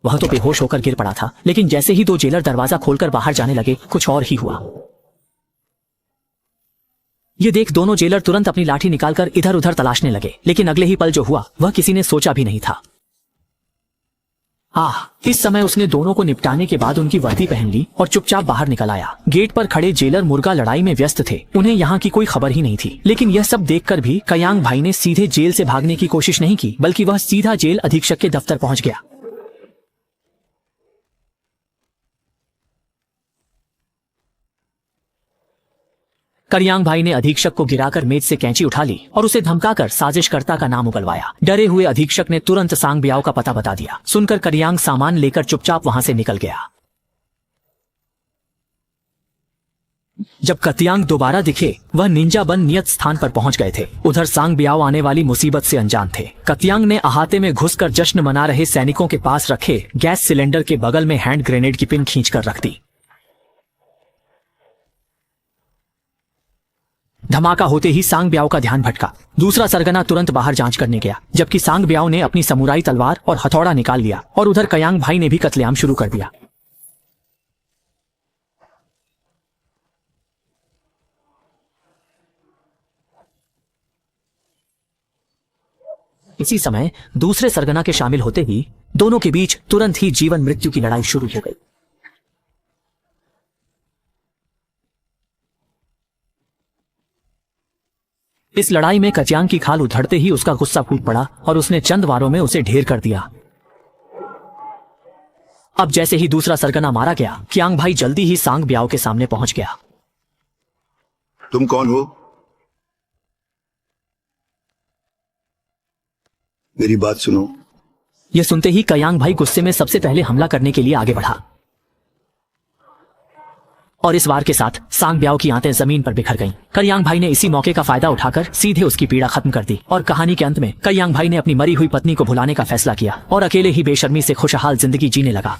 वह तो बेहोश होकर गिर पड़ा था, लेकिन जैसे ही दो जेलर दरवाजा खोलकर बाहर जाने लगे, कुछ और ही हुआ। ये देख दोनों जेलर तुरंत अपनी लाठी निकालकर इधर उधर तलाशने लगे, लेकिन अगले ही पल जो हुआ वह किसी ने सोचा भी नहीं था। इस समय उसने दोनों को निपटाने के बाद उनकी वर्दी पहन ली और चुपचाप बाहर निकल आया। गेट पर खड़े जेलर मुर्गा लड़ाई में व्यस्त थे, उन्हें यहाँ की कोई खबर ही नहीं थी। लेकिन यह सब देखकर भी कयांग भाई ने सीधे जेल से भागने की कोशिश नहीं की, बल्कि वह सीधा जेल अधीक्षक के दफ्तर पहुंच गया। करियांग भाई ने अधीक्षक को गिराकर मेज से कैंची उठा ली और उसे धमकाकर साजिशकर्ता का नाम उगलवाया। डरे हुए अधीक्षक ने तुरंत सांग बियाओ का पता बता दिया। सुनकर करियांग सामान लेकर चुपचाप वहां से निकल गया। जब कतियांग दोबारा दिखे, वह निंजा बन नियत स्थान पर पहुंच गए थे। उधर सांग बियाओ आने वाली मुसीबत से अनजान थे। कतियांग ने अहाते में घुसकर जश्न मना रहे सैनिकों के पास रखे गैस सिलेंडर के बगल में हैंड ग्रेनेड की पिन खींचकर रख दी। धमाका होते ही सांग बियाओ का ध्यान भटका। दूसरा सरगना तुरंत बाहर जांच करने गया, जबकि सांग बियाओ ने अपनी समुराई तलवार और हथौड़ा निकाल लिया और उधर कयांग भाई ने भी कत्लेआम शुरू कर दिया। इसी समय दूसरे सरगना के शामिल होते ही दोनों के बीच तुरंत ही जीवन मृत्यु की लड़ाई शुरू हो गई। इस लड़ाई में कचियांग की खाल उधड़ते ही उसका गुस्सा फूट पड़ा और उसने चंद वारों में उसे ढेर कर दिया। अब जैसे ही दूसरा सरगना मारा गया, कियांग भाई जल्दी ही सांग बियाओ के सामने पहुंच गया। तुम कौन हो? मेरी बात सुनो। यह सुनते ही कयांग भाई गुस्से में सबसे पहले हमला करने के लिए आगे बढ़ा और इस वार के साथ सांग बियाओ की आंतें जमीन पर बिखर गईं। करियांग भाई ने इसी मौके का फायदा उठाकर सीधे उसकी पीड़ा खत्म कर दी और कहानी के अंत में करियांग भाई ने अपनी मरी हुई पत्नी को भुलाने का फैसला किया और अकेले ही बेशर्मी से खुशहाल जिंदगी जीने लगा।